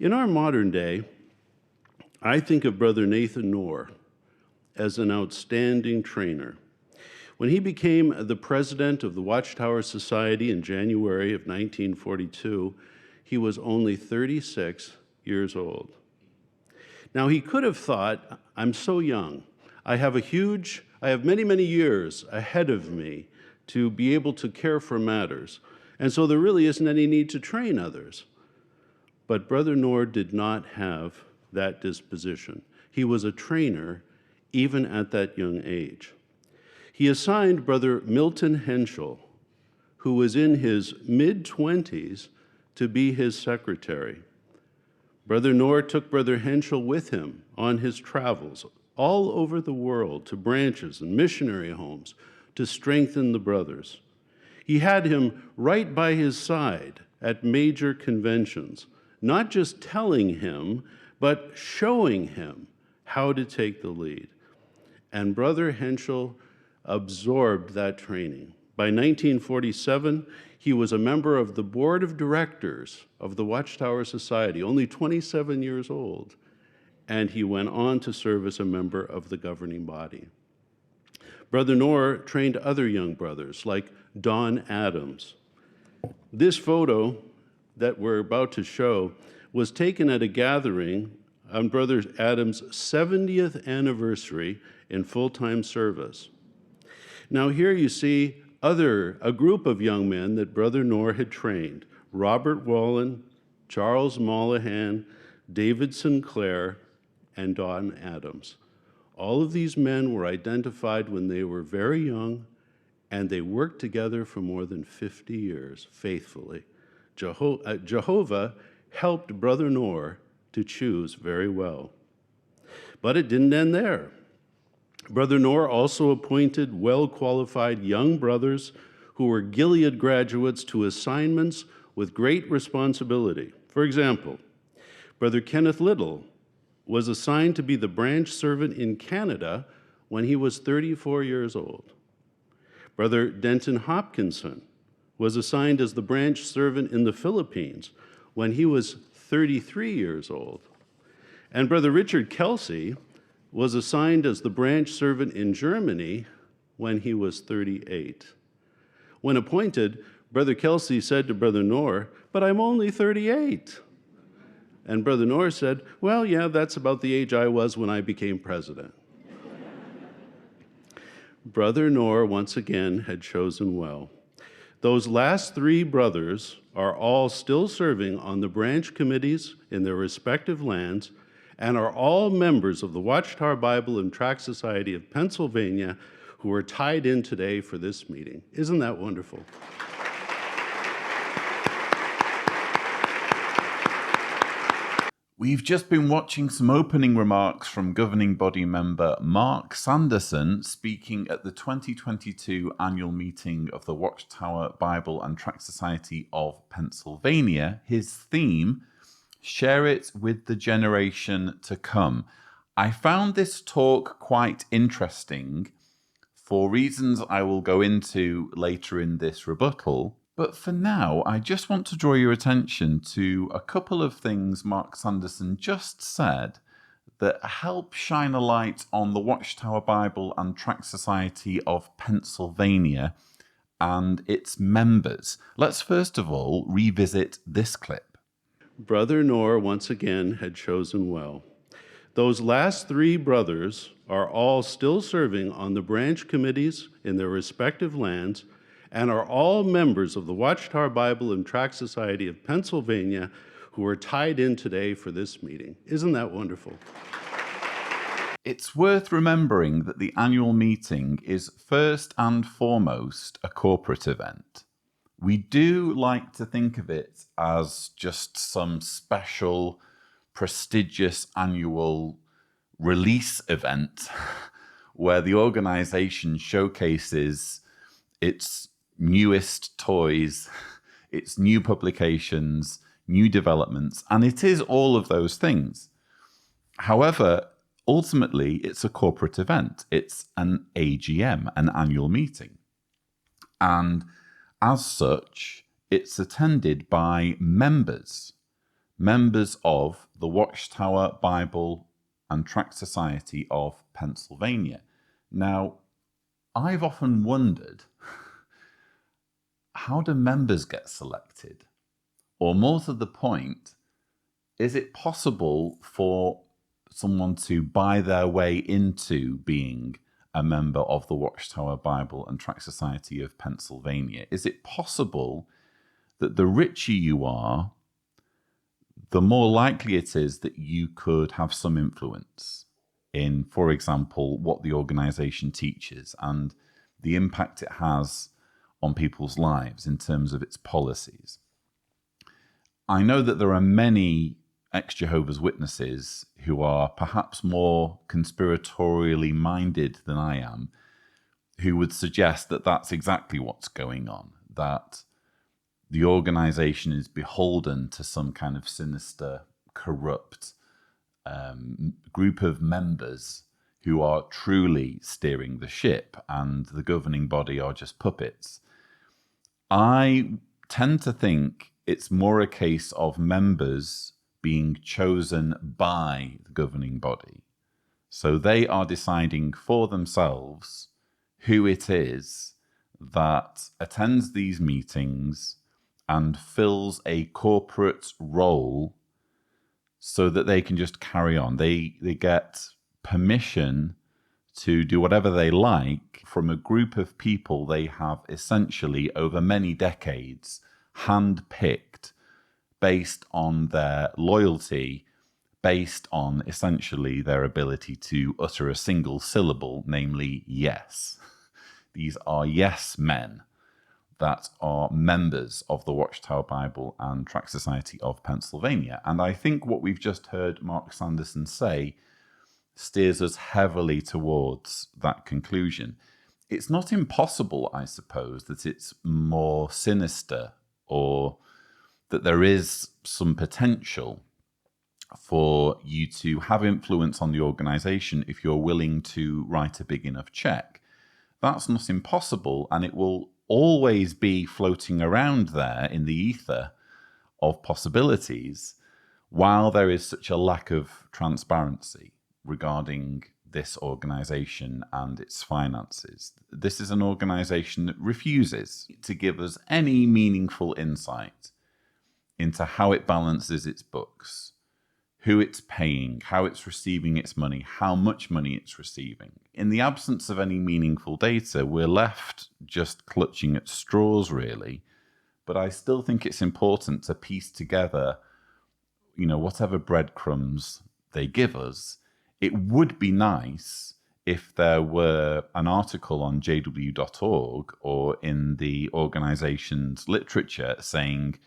In our modern day, I think of Brother Nathan Knorr as an outstanding trainer. When he became the president of the Watchtower Society in January of 1942, he was only 36 years old. Now, he could have thought, I'm so young. I have many, many years ahead of me to be able to care for matters, and so there really isn't any need to train others. But Brother Knorr did not have that disposition. He was a trainer even at that young age. He assigned Brother Milton Henschel, who was in his mid-20s, to be his secretary. Brother Knorr took Brother Henschel with him on his travels all over the world to branches and missionary homes to strengthen the brothers. He had him right by his side at major conventions, not just telling him, but showing him how to take the lead. And Brother Henschel absorbed that training. By 1947, he was a member of the board of directors of the Watchtower Society, only 27 years old, and he went on to serve as a member of the governing body. Brother Knorr trained other young brothers like Don Adams. This photo that we're about to show was taken at a gathering on Brother Adams' 70th anniversary in full-time service. Now here you see a group of young men that Brother Knorr had trained: Robert Wallen, Charles Mollahan, David Sinclair, and Don Adams. All of these men were identified when they were very young, and they worked together for more than 50 years faithfully. Jehovah helped Brother Knorr to choose very well. But it didn't end there. Brother Knorr also appointed well-qualified young brothers who were Gilead graduates to assignments with great responsibility. For example, Brother Kenneth Little was assigned to be the branch servant in Canada when he was 34 years old. Brother Denton Hopkinson was assigned as the branch servant in the Philippines when he was 33 years old. And Brother Richard Kelsey was assigned as the branch servant in Germany when he was 38. When appointed, Brother Kelsey said to Brother Knorr, "But I'm only 38." And Brother Knorr said, "Well, yeah, that's about the age I was when I became president." Brother Knorr, once again, had chosen well. Those last three brothers are all still serving on the branch committees in their respective lands and are all members of the Watchtower Bible and Tract Society of Pennsylvania who are tied in today for this meeting. Isn't that wonderful? We've just been watching some opening remarks from governing body member Mark Sanderson speaking at the 2022 annual meeting of the Watchtower Bible and Tract Society of Pennsylvania. His theme, "Share it with the generation to come." I found this talk quite interesting for reasons I will go into later in this rebuttal. But for now, I just want to draw your attention to a couple of things Mark Sanderson just said that help shine a light on the Watchtower Bible and Tract Society of Pennsylvania and its members. Let's first of all revisit this clip. Brother Knorr, once again, had chosen well. Those last three brothers are all still serving on the branch committees in their respective lands and are all members of the Watchtower Bible and Tract Society of Pennsylvania who are tied in today for this meeting. Isn't that wonderful? It's worth remembering that the annual meeting is first and foremost a corporate event. We do like to think of it as just some special, prestigious annual release event where the organization showcases its newest toys, its new publications, new developments, and it is all of those things. However, ultimately, it's a corporate event. It's an AGM, an annual meeting. And as such, it's attended by members members of the Watchtower Bible and Tract Society of Pennsylvania. Now, I've often wondered, how do members get selected? Or more to the point, is it possible for someone to buy their way into being a member of the Watchtower Bible and Tract Society of Pennsylvania? Is it possible that the richer you are, the more likely it is that you could have some influence in, for example, what the organization teaches and the impact it has on people's lives in terms of its policies? I know that there are many ex-Jehovah's Witnesses who are perhaps more conspiratorially minded than I am, who would suggest that that's exactly what's going on, that the organization is beholden to some kind of sinister, corrupt group of members who are truly steering the ship, and the governing body are just puppets. I tend to think it's more a case of members being chosen by the governing body. So they are deciding for themselves who it is that attends these meetings and fills a corporate role so that they can just carry on. They get permission to do whatever they like from a group of people they have essentially over many decades handpicked based on their loyalty, based on essentially their ability to utter a single syllable, namely yes. These are yes men that are members of the Watchtower Bible and Tract Society of Pennsylvania. And I think what we've just heard Mark Sanderson say steers us heavily towards that conclusion. It's not impossible, I suppose, that it's more sinister, or that there is some potential for you to have influence on the organization if you're willing to write a big enough check. That's not impossible, and it will always be floating around there in the ether of possibilities while there is such a lack of transparency regarding this organization and its finances. This is an organization that refuses to give us any meaningful insight into how it balances its books, who it's paying, how it's receiving its money, how much money it's receiving. In the absence of any meaningful data, we're left just clutching at straws, really. But I still think it's important to piece together, whatever breadcrumbs they give us. It would be nice if there were an article on jw.org or in the organization's literature saying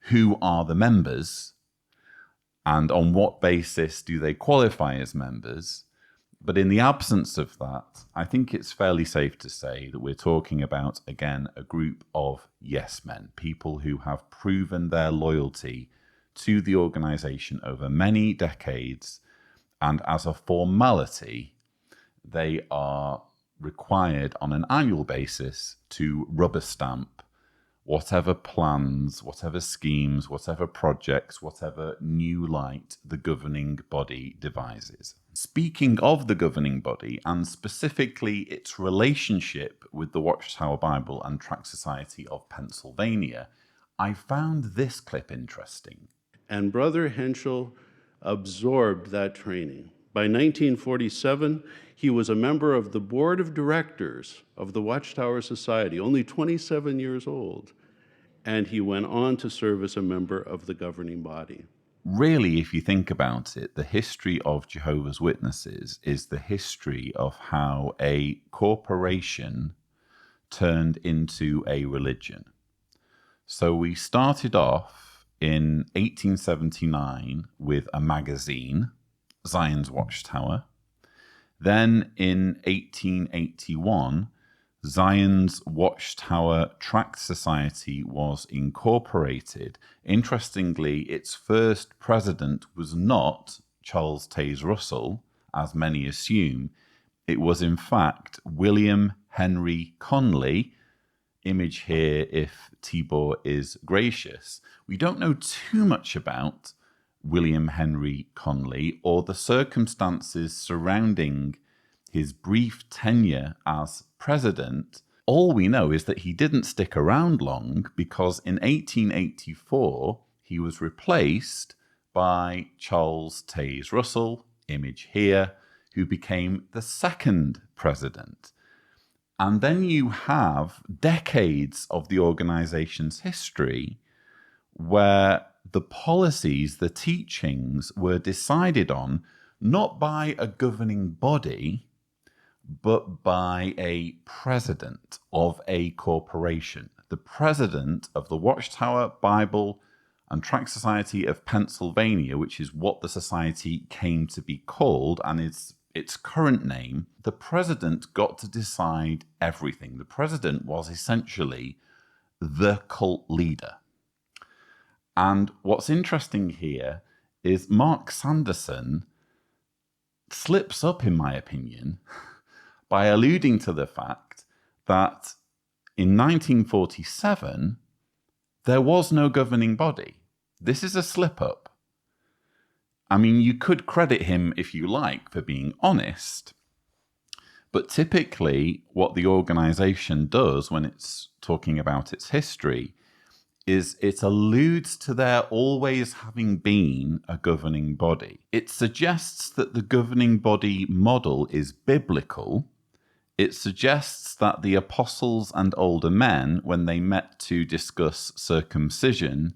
who are the members and on what basis do they qualify as members. But in the absence of that, I think it's fairly safe to say that we're talking about, again, a group of yes men, people who have proven their loyalty to the organization over many decades, and as a formality, they are required on an annual basis to rubber stamp whatever plans, whatever schemes, whatever projects, whatever new light the governing body devises. Speaking of the governing body, and specifically its relationship with the Watchtower Bible and Tract Society of Pennsylvania, I found this clip interesting. And Brother Henschel absorbed that training. By 1947, he was a member of the board of directors of the Watchtower Society, only 27 years old, and he went on to serve as a member of the governing body. Really, if you think about it, the history of Jehovah's Witnesses is the history of how a corporation turned into a religion. So we started off in 1879 with a magazine, Zion's Watchtower. Then in 1881, Zion's Watchtower Tract Society was incorporated. Interestingly, its first president was not Charles Taze Russell, as many assume. It was, in fact, William Henry Conley. Image here if Tibor is gracious. We don't know too much about William Henry Conley, or the circumstances surrounding his brief tenure as president, all we know is that he didn't stick around long, because in 1884 he was replaced by Charles Taze Russell, image here, who became the second president. And then you have decades of the organization's history where the policies, the teachings were decided on not by a governing body, but by a president of a corporation. The president of the Watchtower Bible and Tract Society of Pennsylvania, which is what the society came to be called and is its current name, the president got to decide everything. The president was essentially the cult leader. And what's interesting here is Mark Sanderson slips up, in my opinion, by alluding to the fact that in 1947, there was no governing body. This is a slip-up. I mean, you could credit him, if you like, for being honest, but typically what the organization does when it's talking about its history is it alludes to there always having been a governing body. It suggests that the governing body model is biblical. It suggests that the apostles and older men, when they met to discuss circumcision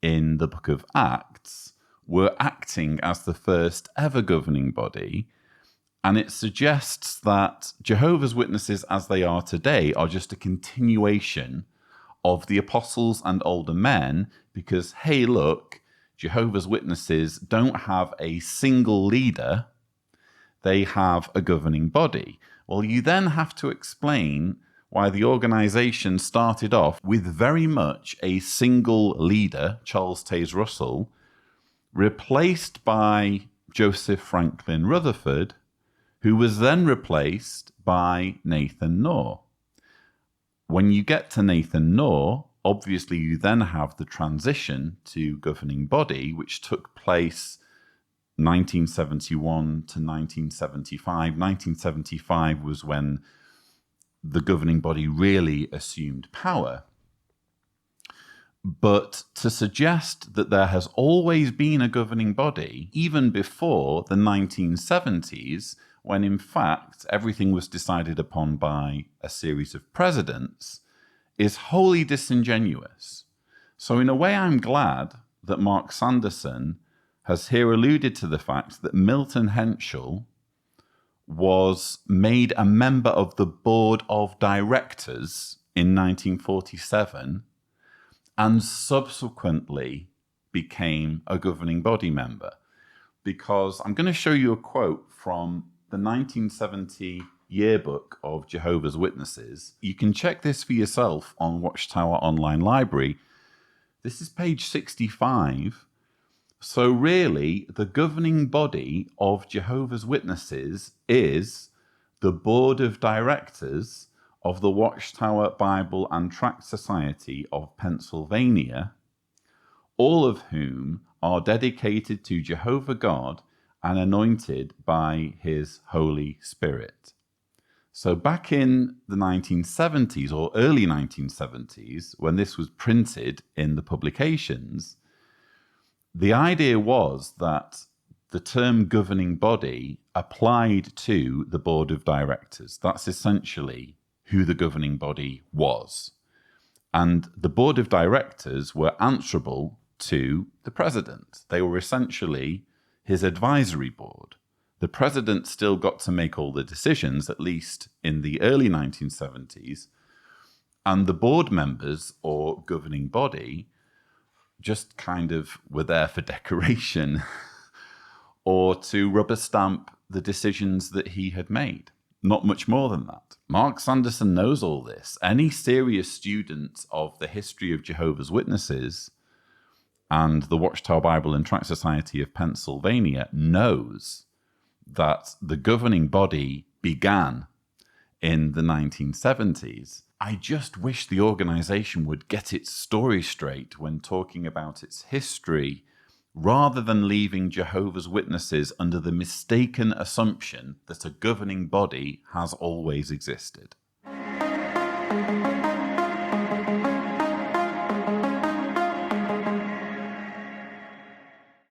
in the book of Acts, were acting as the first ever governing body. And it suggests that Jehovah's Witnesses as they are today are just a continuation of the apostles and older men, because, hey, look, Jehovah's Witnesses don't have a single leader, they have a governing body. Well, you then have to explain why the organization started off with very much a single leader, Charles Taze Russell, replaced by Joseph Franklin Rutherford, who was then replaced by Nathan Knorr. When you get to Nathan Knorr, obviously you then have the transition to governing body, which took place 1971 to 1975. 1975 was when the governing body really assumed power. But to suggest that there has always been a governing body, even before the 1970s, when in fact everything was decided upon by a series of presidents, is wholly disingenuous. So in a way, I'm glad that Mark Sanderson has here alluded to the fact that Milton Henschel was made a member of the board of directors in 1947 and subsequently became a governing body member. Because I'm going to show you a quote from the 1970 yearbook of Jehovah's Witnesses. You can check this for yourself on Watchtower Online Library. This is page 65. So really, the governing body of Jehovah's Witnesses is the Board of Directors of the Watchtower Bible and Tract Society of Pennsylvania, all of whom are dedicated to Jehovah God and anointed by his Holy Spirit. So back in the 1970s or early 1970s, when this was printed in the publications, the idea was that the term governing body applied to the board of directors. That's essentially who the governing body was. And the board of directors were answerable to the president. They were essentially his advisory board. The president still got to make all the decisions, at least in the early 1970s, and the board members or governing body just kind of were there for decoration or to rubber stamp the decisions that he had made. Not much more than that. Mark Sanderson knows all this. Any serious student of the history of Jehovah's Witnesses and the Watchtower Bible and Tract Society of Pennsylvania knows that the governing body began in the 1970s. I just wish the organization would get its story straight when talking about its history rather than leaving Jehovah's Witnesses under the mistaken assumption that a governing body has always existed.